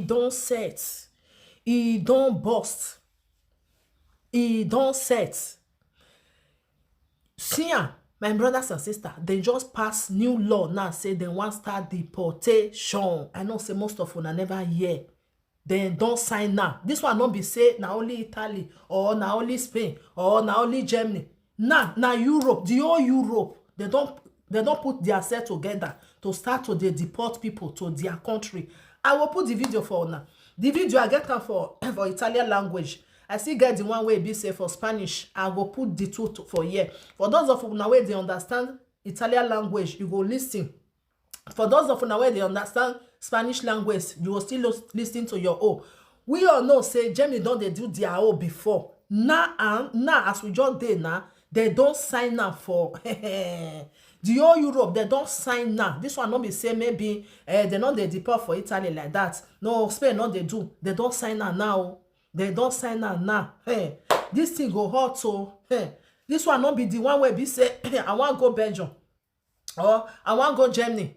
don't set. He don't bust. He don't set. See, my brothers and sisters, they just pass new law now, say they want start deportation. I know say most of una never hear. Then don't sign now. This one not be say na only Italy or na only Spain or na only Germany. Now Europe, the whole Europe, they don't put their set together to start to deport people to their country. I will put the video for now. The video I get for Italian language. I still get the one way be say for Spanish. I go put the two for here. For those of you where they understand Italian language, you go listen. For those of you where they understand Spanish language, you will still listen to your own. We all know say Germany don't they do their own before. Now as we just did now, they don't sign up for the whole Europe. They don't sign now. This one not be say maybe they not they deport for Italy like that. No, Spain not they do. They don't sign up now. They don't sign up now. Hey, this thing go hot so. Hey, this one not be the one where be say I want go Belgium or I want go Germany.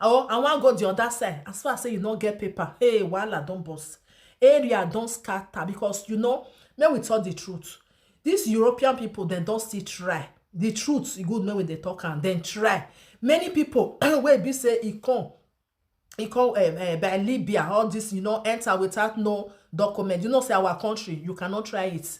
Oh, I want to go the other side. As far as say you don't get paper, hey, voila, don't bust. Area don't scatter because you know, may we tell the truth. These European people, they don't still try. The truth is good when they talk and then try. Many people will be say he come by Libya, all this, you know, enter without no document. You know, say our country, you cannot try it.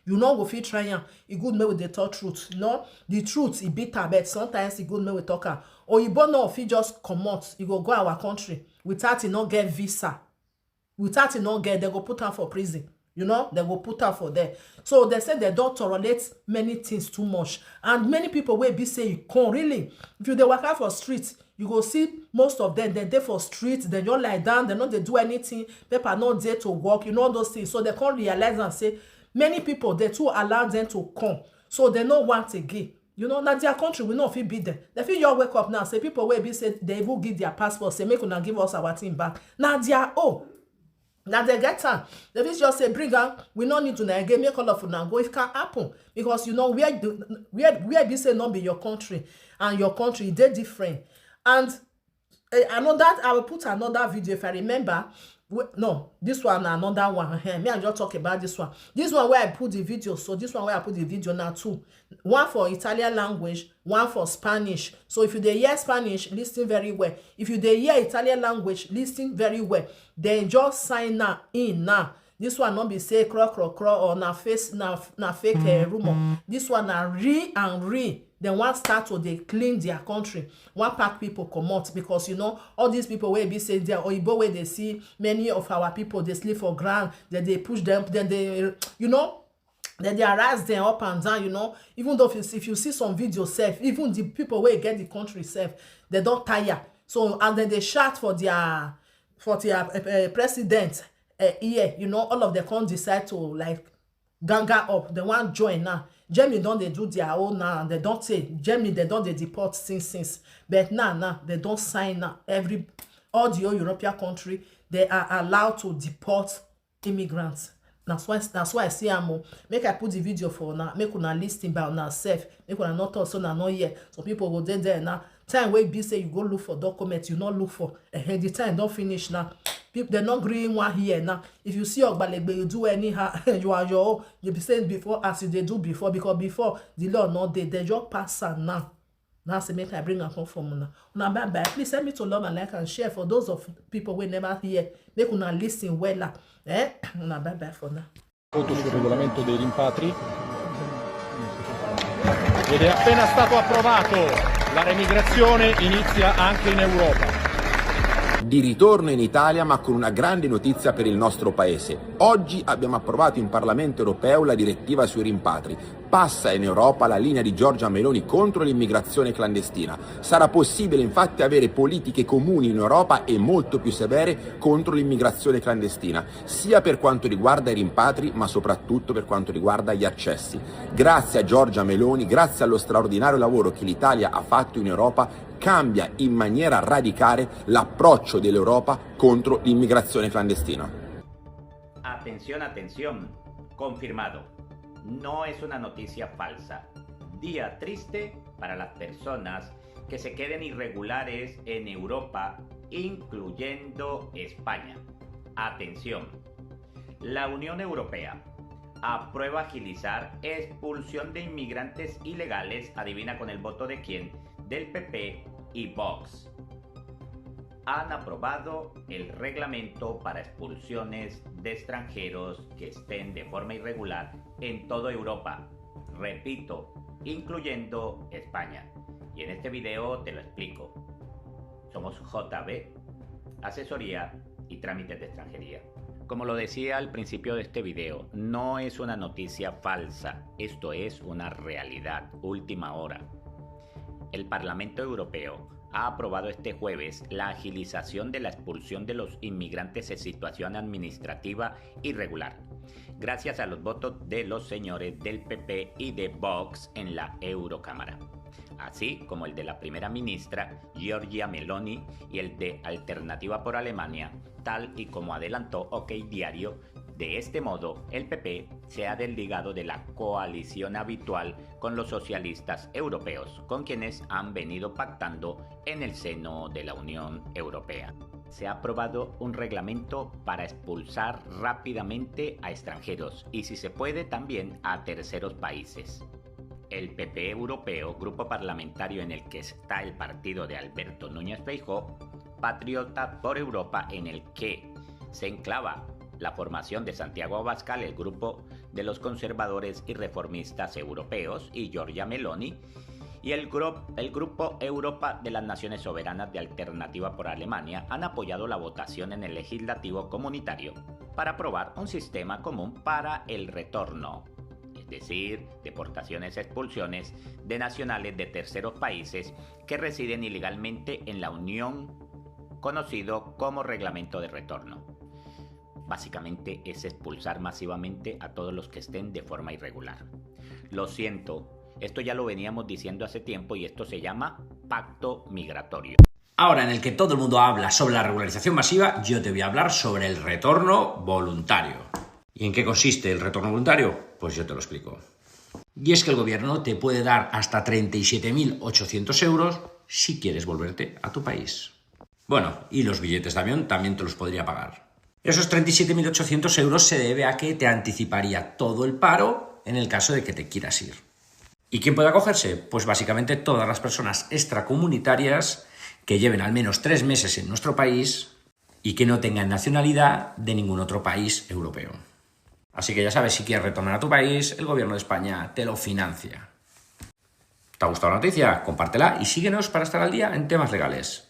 You know, go fit try it. It good me with the talk truth. You know, the truth is bitter, but sometimes it good me with talker. Or you born no, if you just come out, you go our country without you not get visa. Without you not get, they go put her for prison. You know, they go put her for there. So they say they don't tolerate many things too much. And many people will be saying, you can't really. If you they walk out for streets, you go see most of them, they're there for streets, they just lie down, they not they do anything, people are not there to work, you know, those things. So they can't realize and say, many people, they too allow them to come. So they don't want again. You know, now their country will not feel be there. They feel you wake up now, say people will be say they will give their passport, say make una give us our thing back. Now they are now they get time. They will just say bring her. We don't need to again make all of una go. It can happen because you know where be say not be your country and your country they different. And I know that I will put another video if I remember. No, this one another one. Me I just talk about this one. This one where I put the video. So this one where I put the video now too. One for Italian language, one for Spanish. So if you dey hear Spanish, listen very well. If you dey hear Italian language, listen very well. Then just sign now in now. This one not be say craw or na face na fake rumor. This one na real and real. Then one start to they clean their country. One pack people come out because you know all these people where be say there or where they see many of our people they sleep for ground, then they push them, then they you know. Then they harass them up and down, you know. Even though if you see some videos self, even the people where get the country self, they don't tire. So and then they shout for their president here, you know, all of them can't decide to like ganga up. They want join now. Germany don't they do their own now and they don't say Germany they don't they deport since. But now they don't sign now. All the European country they are allowed to deport immigrants. That's why I say make I put the video for now. Make una listen by una self. Make una not talk so na not here. So people go there now. Time where be say you go look for documents, you not look for. The time don't finish now. People they're not green one here now. If you see Ogbalegbe, you do anyhow. You be saying before as you they do before because before the law not there. They just pass now. Now say make I bring a come from una. Una bye. Please send me to love and like and share for those of people we never hear. Make una listen well. Una bye for now. Voto sul regolamento dei rimpatri ed è appena stato approvato. La remigrazione inizia anche in Europa. Di ritorno in Italia ma con una grande notizia per il nostro paese. Oggi abbiamo approvato in Parlamento europeo la direttiva sui rimpatri. Passa in Europa la linea di Giorgia Meloni contro l'immigrazione clandestina. Sarà possibile infatti avere politiche comuni in Europa e molto più severe contro l'immigrazione clandestina, sia per quanto riguarda i rimpatri ma soprattutto per quanto riguarda gli accessi. Grazie a Giorgia Meloni, grazie allo straordinario lavoro che l'Italia ha fatto in Europa, cambia in maniera radicale l'approccio dell'Europa contro l'immigrazione clandestina. Atención, confirmado. No es una noticia falsa. Día triste para las personas que se queden irregulares en Europa, incluyendo España. Atención. La Unión Europea aprueba agilizar expulsión de inmigrantes ilegales, adivina con el voto de quién, del PP y Vox. Han aprobado el reglamento para expulsiones de extranjeros que estén de forma irregular en toda Europa. Repito, incluyendo España. Y en este video te lo explico. Somos JB, asesoría y trámites de extranjería. Como lo decía al principio de este video, no es una noticia falsa, esto es una realidad, última hora. El Parlamento Europeo ha aprobado este jueves la agilización de la expulsión de los inmigrantes en situación administrativa irregular, gracias a los votos de los señores del PP y de Vox en la Eurocámara, así como el de la primera ministra Giorgia Meloni y el de Alternativa por Alemania, tal y como adelantó OK Diario. De este modo, el PP se ha desligado de la coalición habitual con los socialistas europeos, con quienes han venido pactando en el seno de la Unión Europea. Se ha aprobado un reglamento para expulsar rápidamente a extranjeros y, si se puede, también a terceros países. El PP europeo, grupo parlamentario en el que está el partido de Alberto Núñez Feijóo, Patriota por Europa, en el que se enclava la formación de Santiago Abascal, el grupo de los conservadores y reformistas europeos, y Giorgia Meloni, y el grupo Europa de las Naciones Soberanas de Alternativa por Alemania han apoyado la votación en el legislativo comunitario para aprobar un sistema común para el retorno, es decir, deportaciones, expulsiones de nacionales de terceros países que residen ilegalmente en la Unión, conocido como Reglamento de Retorno. Básicamente es expulsar masivamente a todos los que estén de forma irregular. Lo siento, esto ya lo veníamos diciendo hace tiempo y esto se llama pacto migratorio. Ahora, en el que todo el mundo habla sobre la regularización masiva, yo te voy a hablar sobre el retorno voluntario. ¿Y en qué consiste el retorno voluntario? Pues yo te lo explico. Y es que el gobierno te puede dar hasta 37.800 euros si quieres volverte a tu país. Bueno, y los billetes de avión también te los podría pagar. Esos 37.800 euros se debe a que te anticiparía todo el paro en el caso de que te quieras ir. ¿Y quién puede acogerse? Pues básicamente todas las personas extracomunitarias que lleven al menos 3 meses en nuestro país y que no tengan nacionalidad de ningún otro país europeo. Así que ya sabes, si quieres retornar a tu país, el gobierno de España te lo financia. ¿Te ha gustado la noticia? Compártela y síguenos para estar al día en temas legales.